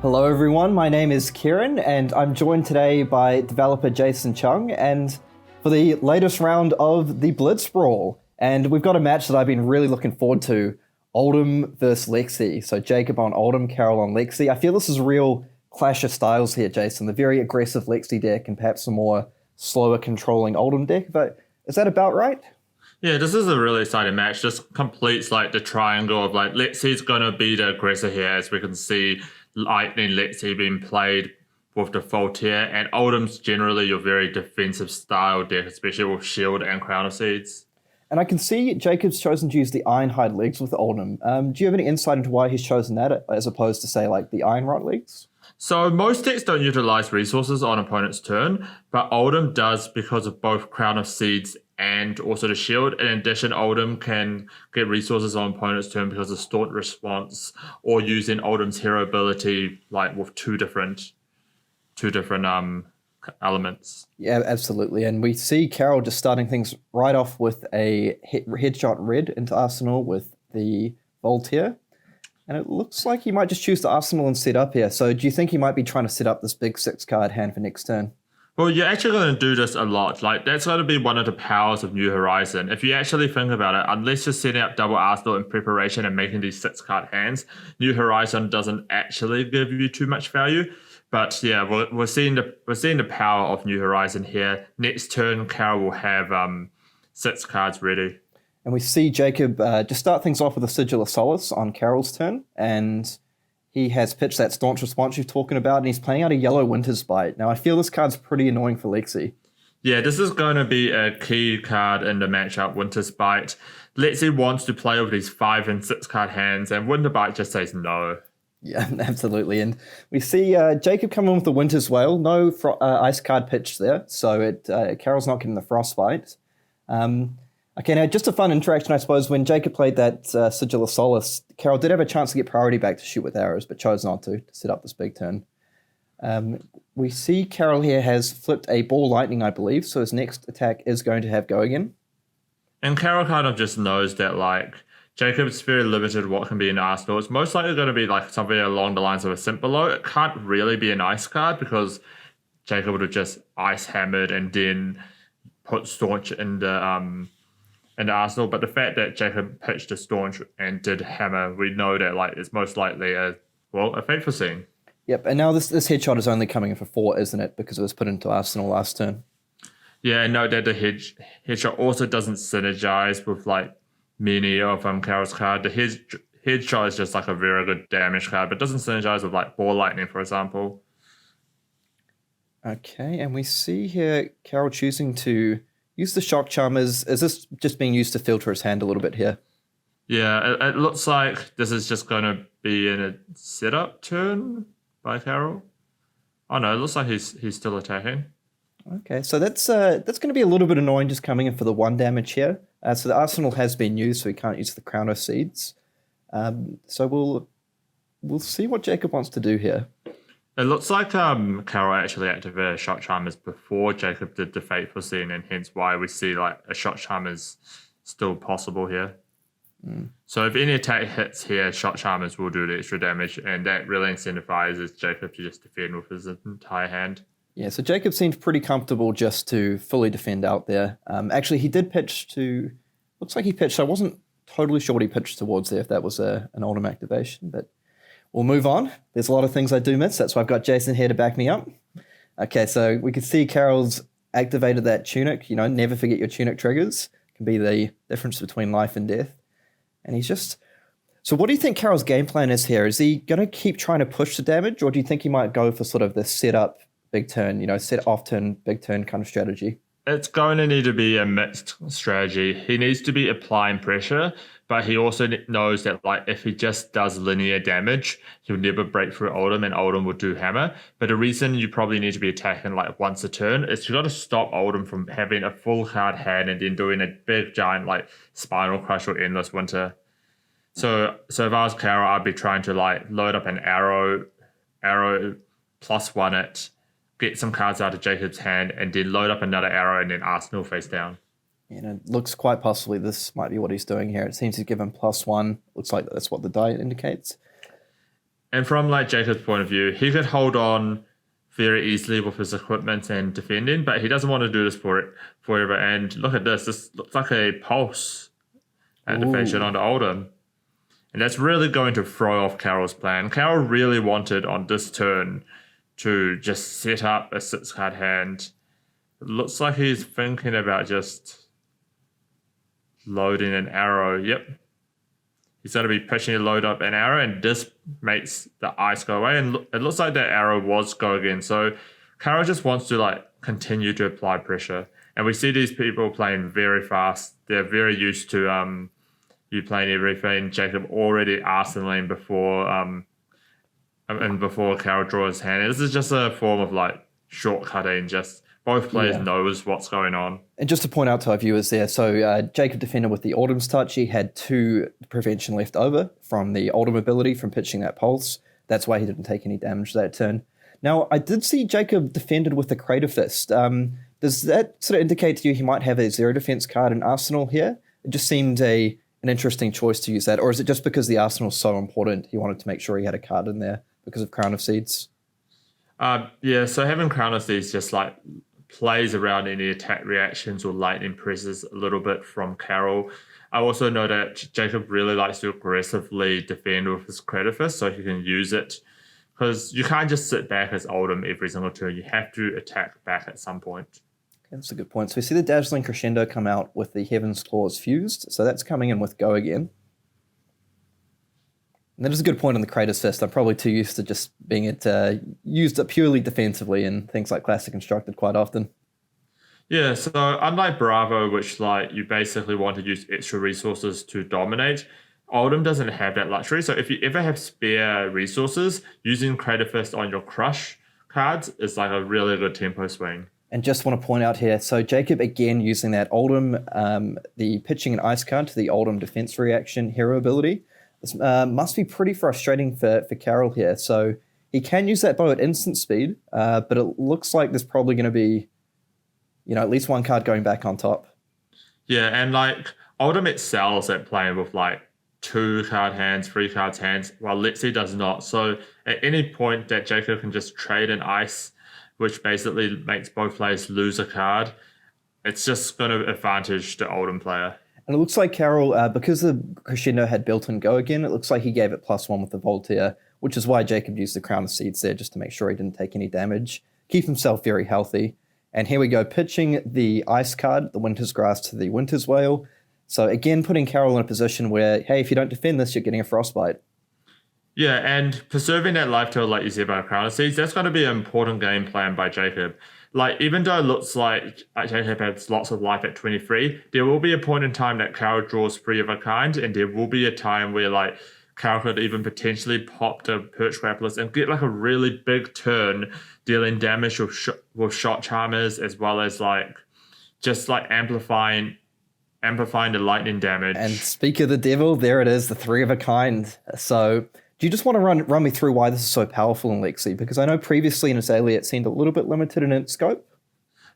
Hello everyone, my name is Kieran and I'm joined today by developer Jason Chung and for the latest round of the Blitz Brawl. And we've got a match that I've been really looking forward to, Oldhim versus Lexi. So Jacob on Oldhim, Karol on Lexi. I feel this is a real clash of styles here, Jason. The very aggressive Lexi deck and perhaps a more slower controlling Oldhim deck, but is that about right? Yeah, this is a really exciting match. Just completes like the triangle of like Lexi's gonna be the aggressor here, as we can see Lightning Lexi being played with the Faultier, and Oldhim's generally your very defensive style deck, especially with Shield and Crown of Seeds. And I can see Jacob's chosen to use the Ironhide legs with Oldhim. Do you have any insight into why he's chosen that as opposed to, say, like the Ironrod legs? So most decks don't utilize resources on opponent's turn, but Oldhim does because of both Crown of Seeds and also the Shield. In addition, Oldhim can get resources on opponent's turn because of Staunt Response or using Oldhim's hero ability like with two different elements. Yeah, absolutely. And we see Karol just starting things right off with a headshot red into Arsenal with the Voltaire. And it looks like he might just choose the Arsenal and set up here. So do you think he might be trying to set up this big 6-card hand for next turn? Well, you're actually going to do this a lot. Like, that's going to be one of the powers of New Horizon. If you actually think about it, unless you're setting up double Arsenal in preparation and making these 6-card hands, New Horizon doesn't actually give you too much value. But yeah, we're seeing the power of New Horizon here. Next turn, Karol will have 6 cards ready. And we see Jacob just start things off with a Sigil of Solace on Karol's turn, and he has pitched that Staunch Response you're talking about, and he's playing out a yellow Winter's Bite. Now, I feel this card's pretty annoying for Lexi. Yeah, this is going to be a key card in the matchup, Winter's Bite. Lexi wants to play with these 5 and 6 card hands, and Winter Bite just says no. Yeah, absolutely. And we see Jacob come in with the Winter's Wail. No ice card pitched there, so Karol's not getting the Frostbite. Okay, now just a fun interaction, I suppose. When Jacob played that Sigil of Solace, Karol did have a chance to get priority back to shoot with arrows, but chose not to set up this big turn. We see Karol here has flipped a Ball Lightning, I believe, so his next attack is going to have Go Again. And Karol kind of just knows that, like, Jacob's very limited what can be in Arsenal. It's most likely going to be like something along the lines of a Simp Below. It can't really be an ice card because Jacob would have just ice hammered and then put Staunch in the Arsenal. But the fact that Jacob pitched a Staunch and did hammer, we know that like it's most likely a Fateful Scene. Yep, and now this headshot is only coming in for 4, isn't it? Because it was put into Arsenal last turn. Yeah, and note that the headshot also doesn't synergize with like many of Karol's card. The headshot is just like a very good damage card, but doesn't synergize with like Ball Lightning, for example. Okay, and we see here Karol choosing to use the Shock Charm. Is this just being used to filter his hand a little bit here? Yeah, it looks like this is just going to be in a setup turn by Karol. Oh no, it looks like he's still attacking. Okay, so that's going to be a little bit annoying just coming in for the 1 damage here. So the Arsenal has been used, so we can't use the Crown of Seeds. So we'll see what Jacob wants to do here. It looks like Karol actually activated Shock Charmers before Jacob did the Fateful Scene, and hence why we see like a Shock Charm is still possible here. So if any attack hits here, Shock Charmers will do the extra damage, and that really incentivizes Jacob to just defend with his entire hand. Yeah, so Jacob seemed pretty comfortable just to fully defend out there. Actually, he did pitch to... Looks like he pitched... I wasn't totally sure what he pitched towards there, if that was an Oldhim activation, but we'll move on. There's a lot of things I do miss. That's why I've got Jason here to back me up. Okay, so we can see Karol's activated that Tunic. You know, never forget your Tunic triggers. It can be the difference between life and death. And he's just... So what do you think Karol's game plan is here? Is he going to keep trying to push the damage, or do you think he might go for sort of the setup, big turn, you know, set off turn, big turn kind of strategy? It's going to need to be a mixed strategy. He needs to be applying pressure, but he also knows that like if he just does linear damage, he'll never break through Oldhim, and Oldhim will do hammer. But the reason you probably need to be attacking like once a turn is you got to stop Oldhim from having a full card hand and then doing a big giant like Spinal Crush or Endless Winter. So if I was Karol, I'd be trying to like load up an arrow +1 it, get some cards out of Jacob's hand, and then load up another arrow and then Arsenal face down. And it looks quite possibly this might be what he's doing here. It seems to give him +1. Looks like that's what the die indicates. And from like Jacob's point of view, he could hold on very easily with his equipment and defending, but he doesn't want to do this forever. And look at this. This looks like a pulse activation onto Oldhim. And that's really going to throw off Karol's plan. Karol really wanted on this turn to just set up a 6-card hand. It looks like he's thinking about just loading an arrow. Yep. He's going to be pitching a load up an arrow, and this makes the ice go away. And it looks like that arrow was go again. So Karol just wants to like continue to apply pressure. And we see these people playing very fast. They're very used to you playing everything. Jacob already arsenaling before and before Karol draws his hand. And this is just a form of like shortcutting. Just both players knows what's going on. And just to point out to our viewers there, so Jacob defended with the Oldhim's touch. He had 2 prevention left over from the Oldhim ability from pitching that pulse. That's why he didn't take any damage that turn. Now, I did see Jacob defended with the Crater Fist. Does that sort of indicate to you he might have a 0 defense card in Arsenal here? It just seemed an interesting choice to use that. Or is it just because the Arsenal's so important, he wanted to make sure he had a card in there because of Crown of Seeds? Yeah, so having Crown of Seeds just like plays around any attack reactions or lightning presses a little bit from Karol. I also know that Jacob really likes to aggressively defend with his Crater Fist so he can use it, because you can't just sit back as Oldhim every single turn. You have to attack back at some point. Okay, that's a good point. So we see the Dazzling Crescendo come out with the Heaven's Claws fused, so that's coming in with Go again. And that is a good point on the Crater's Fist. I'm probably too used to just being used up purely defensively in things like Classic Constructed quite often. Yeah, so unlike Bravo, which like you basically want to use extra resources to dominate, Oldhim doesn't have that luxury. So if you ever have spare resources, using Crater Fist on your Crush cards is like a really good tempo swing. And just want to point out here, so Jacob again using that Oldhim, the pitching an ice card to the Oldhim defense reaction hero ability. This must be pretty frustrating for Karol here. So he can use that bow at instant speed, but it looks like there's probably going to be, at least one card going back on top. Yeah, and like Oldhim excels at playing with like 2-card hands, 3-card hands, while Lexi does not. So at any point that Jacob can just trade an ice, which basically makes both players lose a card, it's just going to advantage the Oldhim player. And it looks like Karol, because the Crescendo had built-in Go again, it looks like he gave it +1 with the Voltaire, which is why Jacob used the Crown of Seeds there just to make sure he didn't take any damage, keep himself very healthy. And here we go, pitching the Ice card, the Winter's Grass to the Winter's Wail. So again, putting Karol in a position where, hey, if you don't defend this, you're getting a Frostbite. Yeah, and preserving that life total, like you said, by Crown of Seeds, that's going to be an important game plan by Jacob. Like, even though it looks like Jacob has lots of life at 23, there will be a point in time that Karol draws 3 of a kind, and there will be a time where, like, Karol could even potentially pop the Perch Grapplers and get, like, a really big turn, dealing damage with Shot Charmers, as well as, like, just, like, amplifying the lightning damage. And speak of the devil, there it is, the 3 of a kind. So do you just want to run me through why this is so powerful in Lexi? Because I know previously in Azalea it seemed a little bit limited in its scope.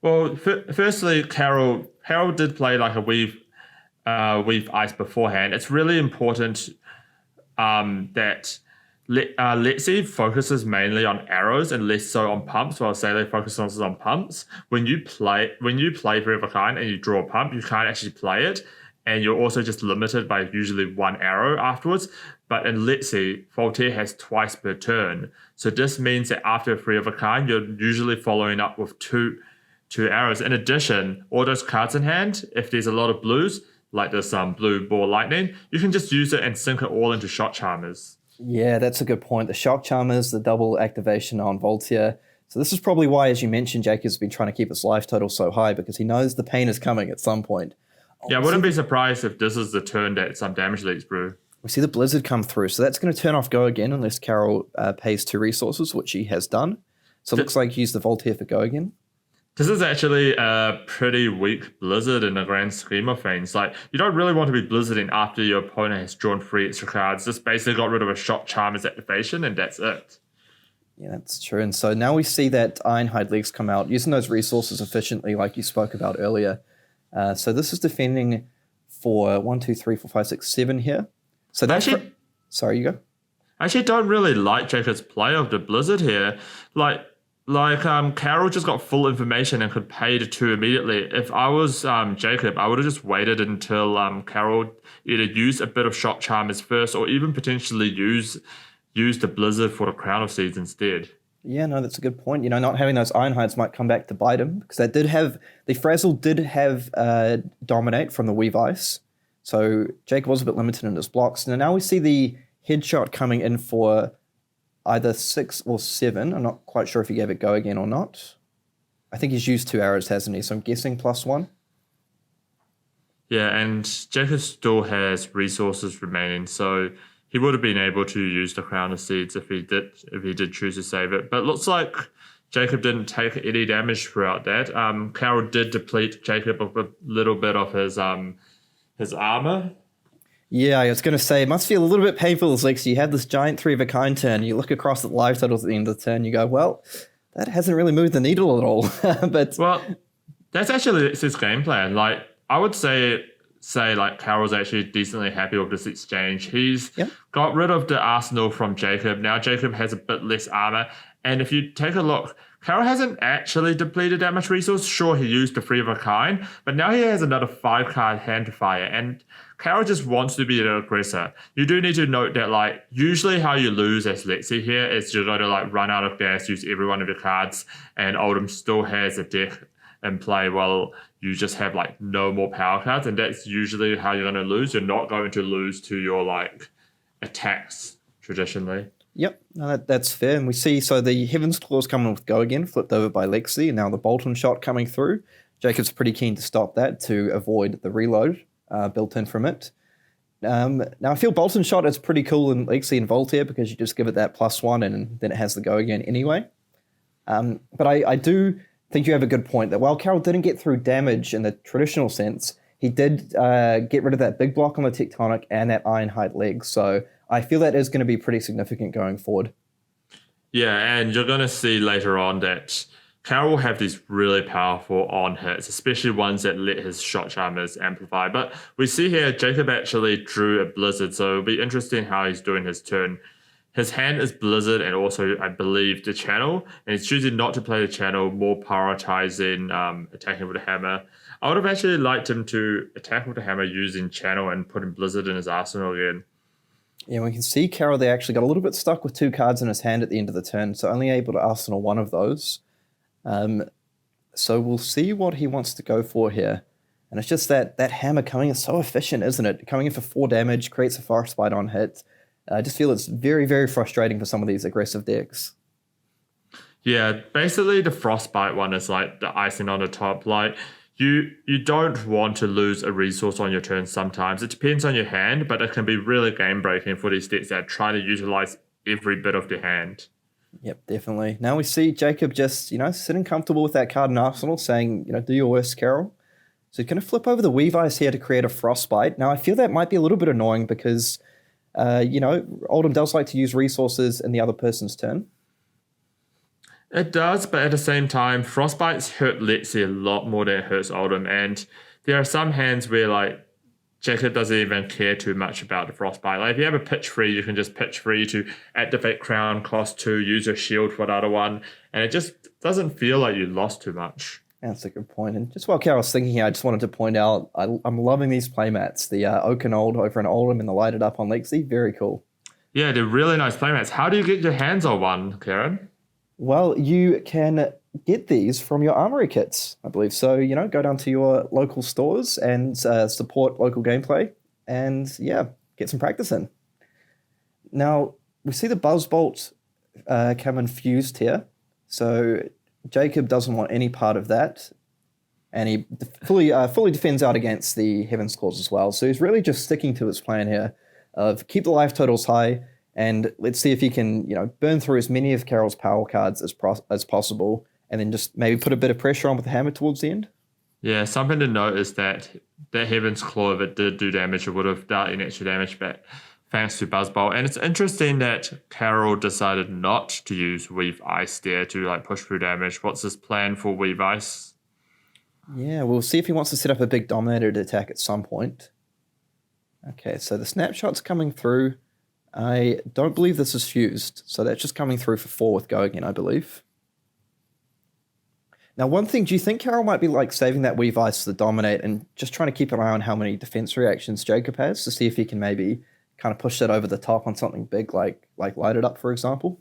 Well, firstly, Karol did play like a Weave Ice beforehand. It's really important that Lexi focuses mainly on arrows and less so on pumps, while Azalea focuses on pumps. When you play 3 of a kind and you draw a pump, you can't actually play it, and you're also just limited by usually 1 arrow afterwards. But in Lexi, Voltaire has twice per turn. So this means that after a 3 of a kind, you're usually following up with two arrows. In addition, all those cards in hand, if there's a lot of blues, like there's some blue ball lightning, you can just use it and sink it all into Shot Charmers. Yeah, that's a good point. The Shock Charmers, the double activation on Voltaire. So this is probably why, as you mentioned, Jacob's been trying to keep his life total so high, because he knows the pain is coming at some point. Yeah, I wouldn't be surprised if this is the turn that some damage leaks brew. We see the Blizzard come through, so that's going to turn off Go again unless Karol pays 2 resources, which he has done. So it looks like he used the Voltaire for Go again. This is actually a pretty weak Blizzard in the grand scheme of things. Like, you don't really want to be Blizzarding after your opponent has drawn 3 extra cards. Just basically got rid of a Shot Charmer's activation, and that's it. Yeah, that's true. And so now we see that Ironhide Legs come out, using those resources efficiently like you spoke about earlier. So this is defending for 1, 2, 3, 4, 5, 6, 7 here. So that's... Actually, sorry, you go. I actually don't really like Jacob's play of the Blizzard here. Karol just got full information and could pay the 2 immediately. If I was Jacob, I would have just waited until Karol either used a bit of Shock Charmers first or even potentially use the Blizzard for the Crown of Seeds instead. Yeah, no, that's a good point. Not having those Ironhides might come back to bite him because the Frazzle did have Dominate from the Weave Ice. So Jake was a bit limited in his blocks. Now we see the headshot coming in for either 6 or 7. I'm not quite sure if he gave it go again or not. I think he's used 2 arrows, hasn't he? So I'm guessing +1. Yeah, and Jacob still has resources remaining, so he would have been able to use the Crown of Seeds if he did choose to save it. But it looks like Jacob didn't take any damage throughout that. Karol did deplete Jacob of a little bit of his armor. Yeah, I was going to say, it must feel a little bit painful as Lexi. You had this giant 3 of a kind turn, you look across at the live totals at the end of the turn, you go, well, that hasn't really moved the needle at all. Well, that's actually his game plan. Like, I would say Karol's actually decently happy with this exchange. He's got rid of the arsenal from Jacob. Now Jacob has a bit less armor. And if you take a look, Karol hasn't actually depleted that much resource. Sure, he used the 3 of a kind, but now he has another 5-card hand to fire. And Karol just wants to be an aggressor. You do need to note that, usually how you lose as Lexi here is you're going to, run out of gas, use every one of your cards, and Oldhim still has a deck in play while you just have, no more power cards, and that's usually how you're going to lose. You're not going to lose to your, attacks, traditionally. Yep, no, that's fair. And we see, so the Heaven's Claws coming with go again, flipped over by Lexi, and now the Bolton shot coming through. Jacob's pretty keen to stop that to avoid the reload built in from it. Now, I feel Bolton shot is pretty cool in Lexi and Voltaire because you just give it that +1 and then it has the go again anyway. But I do think you have a good point that while Karol didn't get through damage in the traditional sense, he did get rid of that big block on the Tectonic and that Ironhide leg. So I feel that is going to be pretty significant going forward. Yeah, and you're going to see later on that Karol will have these really powerful on hits, especially ones that let his Shock Charmers amplify. But we see here Jacob actually drew a Blizzard, so it'll be interesting how he's doing his turn. His hand is Blizzard and also, I believe, the channel, and he's choosing not to play the channel, more prioritizing attacking with a hammer. I would have actually liked him to attack with a hammer using channel and putting Blizzard in his arsenal again. Yeah, we can see Karol there actually got a little bit stuck with 2 cards in his hand at the end of the turn, so only able to arsenal 1 of those. So we'll see what he wants to go for here. And it's just that hammer coming in so efficient, isn't it? Coming in for 4 damage, creates a Frostbite on hit. I just feel it's very, very frustrating for some of these aggressive decks. Yeah, basically the Frostbite one is the icing on the top. You don't want to lose a resource on your turn sometimes. It depends on your hand, but it can be really game-breaking for these decks that try to utilize every bit of their hand. Yep, definitely. Now we see Jacob just, sitting comfortable with that card in Arsenal, saying, do your worst, Karol. So he's going to flip over the Weave Ice here to create a Frostbite. Now I feel that might be a little bit annoying because, Oldhim does like to use resources in the other person's turn. It does, but at the same time, Frostbites hurt Lexi a lot more than it hurts Oldhim. And there are some hands where, Jacob doesn't even care too much about the Frostbite. If you have a pitch 3, you can just pitch 3 to activate Crown, cost 2, use your shield for the other one. And it just doesn't feel like you lost too much. That's a good point. And just while Karol's thinking here, I just wanted to point out, I'm loving these playmats. The Oak and Old over in Oldhim and the Lighted Up on Lexi. Very cool. Yeah, they're really nice playmats. How do you get your hands on one, Karen? Well, you can get these from your armory kits, I believe. So, go down to your local stores and support local gameplay and, get some practice in. Now, we see the Buzzbolt come infused here. So, Jacob doesn't want any part of that. And he fully defends out against the Heaven's Claws as well. So, he's really just sticking to his plan here of keep the life totals high. And let's see if he can, burn through as many of Karol's power cards as possible, and then just maybe put a bit of pressure on with the hammer towards the end. Yeah, something to note is that Heaven's Claw, if it did do damage, it would have dealt in extra damage, but thanks to Buzzbolt. And it's interesting that Karol decided not to use Weave Ice there to push through damage. What's his plan for Weave Ice? Yeah, we'll see if he wants to set up a big Dominator to attack at some point. Okay, so the snapshot's coming through. I don't believe this is fused, so that's just coming through for 4 with go again, I believe. Now, one thing, do you think Karol might be like saving that Weave Ice to dominate and just trying to keep an eye on how many defense reactions Jacob has to see if he can maybe kind of push that over the top on something big like Light It Up, for example?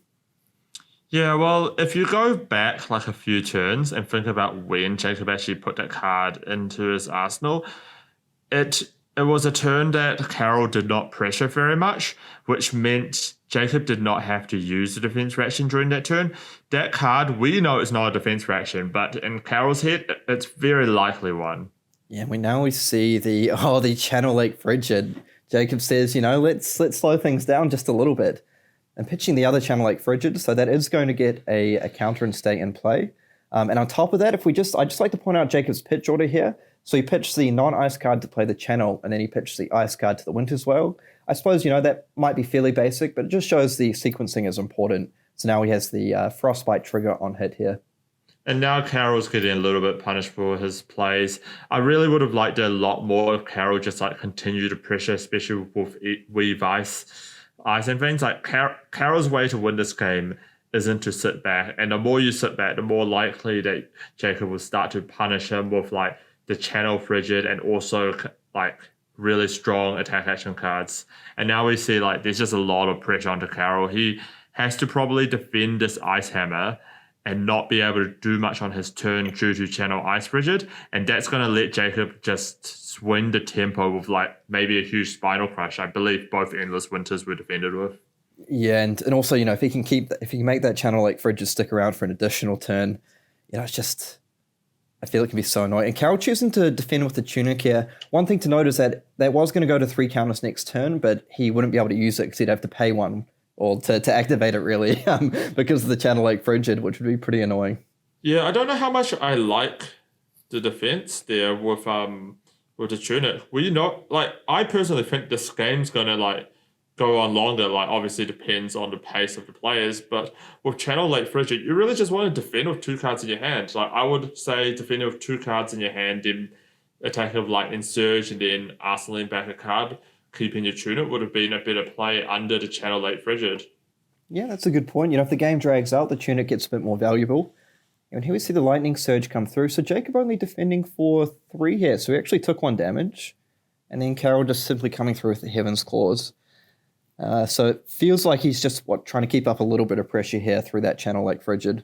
Yeah, well, if you go back like a few turns and think about when Jacob actually put that card into his arsenal, it was a turn that Karol did not pressure very much, which meant Jacob did not have to use the defense reaction during that turn. That card, we know it's not a defense reaction, but in Karol's head, it's very likely one. Yeah, we see the Channel Lake Frigid. Jacob says, let's slow things down just a little bit. And pitching the other Channel Lake Frigid, so that is going to get a counter and stay in play. And on top of that, I just like to point out Jacob's pitch order here. So he pitched the non-ice card to play the Channel, and then he pitched the ice card to the Winter's Whale. I suppose, that might be fairly basic, but it just shows the sequencing is important. So now he has the Frostbite trigger on hit here. And now Karol's getting a little bit punished for his plays. I really would have liked it a lot more if Karol just continue to pressure, especially with Weave Ice and things. Karol's way to win this game isn't to sit back. And the more you sit back, the more likely that Jacob will start to punish him with the Channel Frigid and also really strong attack action cards. And now we see there's just a lot of pressure onto Karol. He has to probably defend this Ice Hammer and not be able to do much on his turn due to Channel Ice Frigid. And that's going to let Jacob just swing the tempo with maybe a huge Spinal Crush. I believe both Endless Winters were defended with. Yeah, and also, if he can make that Channel Lake Frigid stick around for an additional turn, it's just, I feel it can be so annoying. And Karol choosing to defend with the Tunic here. One thing to note is that was going to go to 3 counters next turn, but he wouldn't be able to use it because he'd have to pay one or to activate it really because of the Channel Lake Frigid, which would be pretty annoying. Yeah, I don't know how much I like the defense there with the Tunic. I personally think this game's gonna go on longer. Obviously depends on the pace of the players, but with Channel Lake Frigid, you really just want to defend with 2 cards in your hand. I would say defend with 2 cards in your hand, then attack of Insurge and then arsenaling back a card. Keeping your Tunic would have been a better play under the Channel Lake Frigid. Yeah, that's a good point. If the game drags out, the Tunic gets a bit more valuable. And here we see the Lightning Surge come through. So Jacob only defending for 3 here. So he actually took 1 damage. And then Karol just simply coming through with the Heaven's Claws. So it feels like he's just trying to keep up a little bit of pressure here through that Channel Lake Frigid.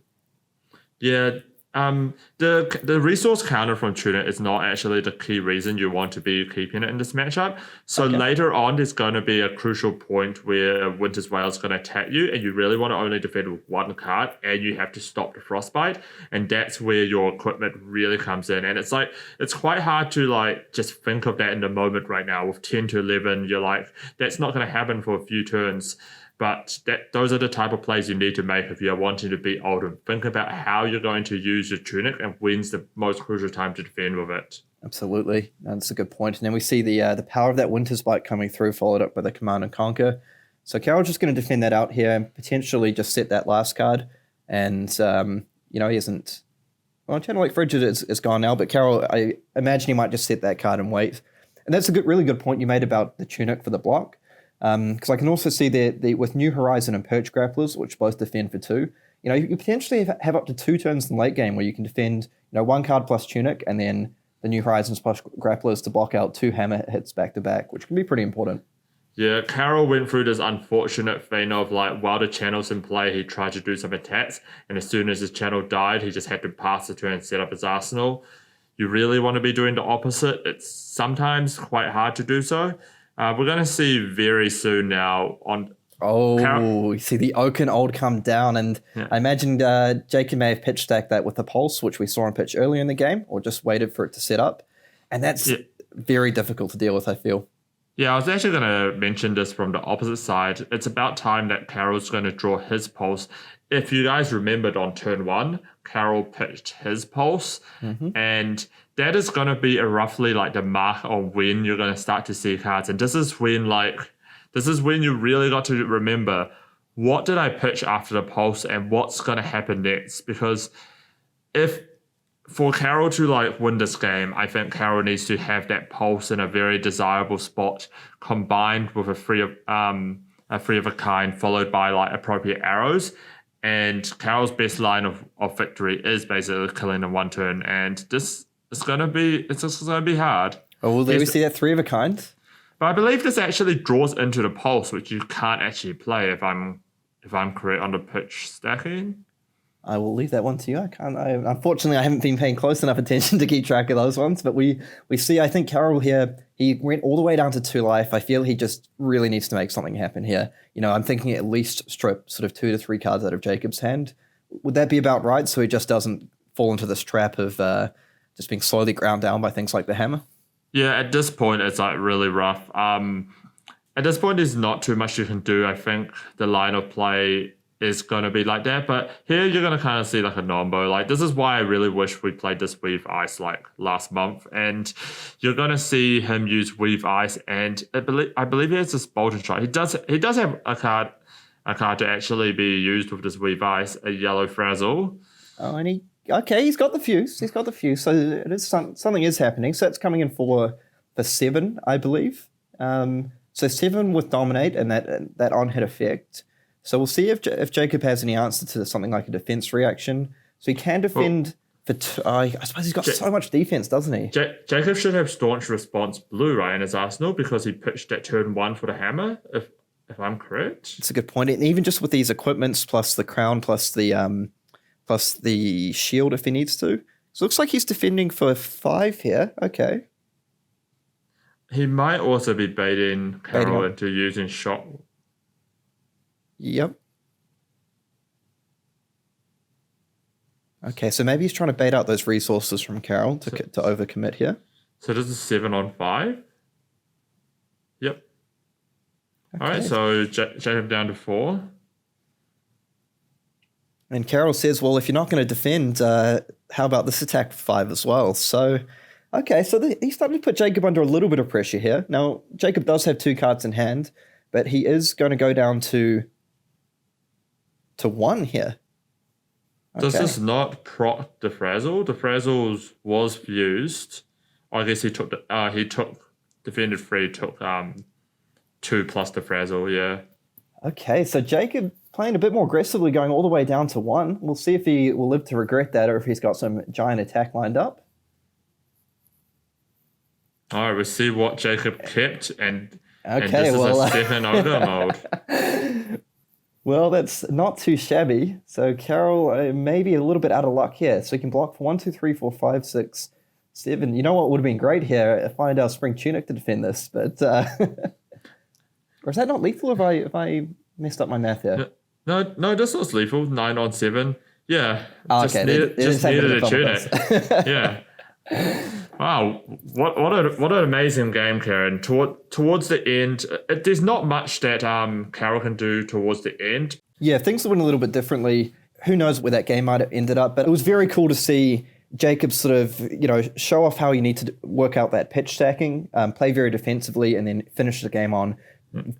Yeah, the resource counter from Tunic is not actually the key reason you want to be keeping it in this matchup. So later on, there's going to be a crucial point where Winter's Whale is going to attack you, and you really want to only defend with 1 card, and you have to stop the Frostbite, and that's where your equipment really comes in. And it's quite hard to just think of that in the moment right now. With 10 to 11, you're that's not going to happen for a few turns. But those are the type of plays you need to make if you're wanting to beat Oldhim. Think about how you're going to use your Tunic and when's the most crucial time to defend with it. Absolutely. That's a good point. And then we see the power of that Winter's Bite coming through, followed up by the Command and Conquer. So Karol's just going to defend that out here and potentially just set that last card. And, he isn't... Well, Channel Lake Frigid is gone now, but Karol, I imagine he might just set that card and wait. And that's a really good point you made about the Tunic for the block. Because I can also see that with New Horizon and Perch Grapplers, which both defend for 2, you potentially have up to 2 turns in the late game where you can defend 1 card plus Tunic and then the New Horizons plus Grapplers to block out 2 hammer hits back to back, which can be pretty important. Yeah, Karol went through this unfortunate thing of while the channel's in play, he tried to do some attacks, and as soon as his channel died, he just had to pass the turn and set up his arsenal. You really want to be doing the opposite. It's sometimes quite hard to do so. We're going to see very soon now on... you see the Oaken Old come down, and I imagine Jacob may have pitch stacked that with the Pulse, which we saw on pitch earlier in the game, or just waited for it to set up. And that's very difficult to deal with, I feel. Yeah, I was actually going to mention this from the opposite side. It's about time that Karol's going to draw his Pulse. If you guys remembered on turn 1, Karol pitched his Pulse, and that is going to be roughly the mark of when you're going to start to see cards. And this is when you really got to remember, what did I pitch after the Pulse and what's going to happen next? Because for Karol to win this game, I think Karol needs to have that Pulse in a very desirable spot combined with a a 3 of a kind, followed by like appropriate arrows. And Karol's best line of victory is basically killing in one turn, and this is gonna be hard. Oh, will we see that 3 of a kind? But I believe this actually draws into the pulse, which you can't actually play if I'm correct on the pitch stacking. I will leave that one to you. Unfortunately, I haven't been paying close enough attention to keep track of those ones. But we see, I think Karol here, he went all the way down to 2 life. I feel he just really needs to make something happen here. I'm thinking at least strip sort of 2 to 3 cards out of Jacob's hand. Would that be about right? So he just doesn't fall into this trap of just being slowly ground down by things like the hammer? Yeah, at this point, it's like really rough. At this point, there's not too much you can do. I think the line of play is going to be like that. But here you're going to kind of see like a nombo. Like, this is why I really wish we played this Weave Ice like last month. And you're going to see him use Weave Ice. And I believe he has this Bolton Shot. He does have a card to actually be used with this Weave Ice, a Yellow Frazzle. Oh, and he's got the fuse. So it is something is happening. So it's coming in for 7, I believe. So 7 with Dominate and that on-hit effect. So we'll see if Jacob has any answer to something like a defense reaction. So he can defend for I suppose he's got so much defense, doesn't he? Jacob should have Staunch Response blue, right, in his arsenal because he pitched at turn 1 for the hammer, if I'm correct. It's a good point. And even just with these equipments plus the crown plus the shield if he needs to. So it looks like he's defending for 5 here. Okay. He might also be baiting Karol into using shot. Yep. Okay, so maybe he's trying to bait out those resources from Karol to overcommit here. So this is 7 on 5. Yep. Okay. All right, so Jacob down to 4. And Karol says, well, if you're not going to defend, how about this attack for 5 as well? So, okay, so he's starting to put Jacob under a little bit of pressure here. Now, Jacob does have 2 cards in hand, but he is going to go down to 1 here. Okay. This is not proc the Frazzle. The Frazzle was fused. I guess he took defended 3, took 2 plus the Frazzle, yeah. Okay, so Jacob playing a bit more aggressively, going all the way down to 1. We'll see if he will live to regret that or if he's got some giant attack lined up. All right, we'll see what Jacob kept, and this is a Stefan Ogre mode. Well, that's not too shabby. So Karol may be a little bit out of luck here. So he can block for 1, 2, 3, 4, 5, 6, 7. You know what would have been great here? If I had our Spring Tunic to defend this, but or is that not lethal? If I messed up my math here? No, this was lethal. 9 on 7. Yeah. Okay. Just needed a tunic. Yeah. Wow, what an amazing game, Karen. Towards the end, there's not much that Karol can do towards the end. Yeah, things went a little bit differently. Who knows where that game might have ended up, but it was very cool to see Jacob sort of, show off how you need to work out that pitch stacking, play very defensively, and then finish the game on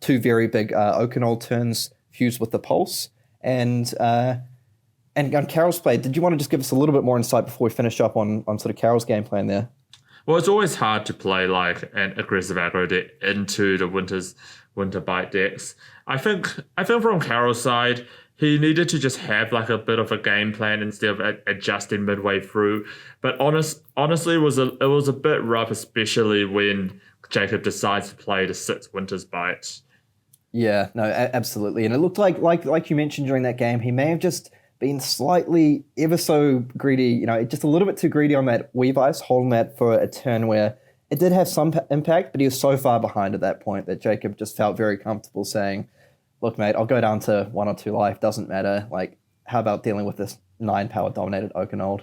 2 very big Okanold turns fused with the pulse. And on Karol's play, did you want to just give us a little bit more insight before we finish up on sort of Karol's game plan there? Well, it's always hard to play like an aggressive aggro deck into the winter bite decks. I think from Karol's side, he needed to just have like a bit of a game plan instead of adjusting midway through. But honestly, it was a bit rough, especially when Jacob decides to play the 6 Winter's Bite. Yeah, no, absolutely. And it looked like you mentioned during that game, he may have just been slightly ever so greedy, just a little bit too greedy on that Weave Ice, holding that for a turn where it did have some impact, but he was so far behind at that point that Jacob just felt very comfortable saying, look, mate, I'll go down to 1 or 2 life, doesn't matter. Like, how about dealing with this 9 power dominated Okanold?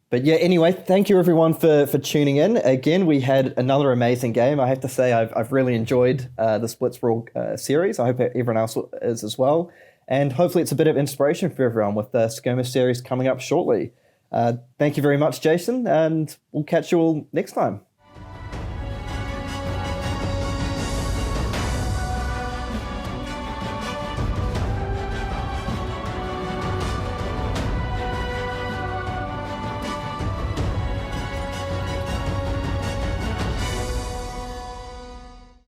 But yeah, anyway, thank you everyone for tuning in. Again, we had another amazing game. I have to say I've really enjoyed the Blitz Brawl series. I hope everyone else is as well. And hopefully it's a bit of inspiration for everyone with the Skirmish series coming up shortly. Thank you very much, Jason, and we'll catch you all next time.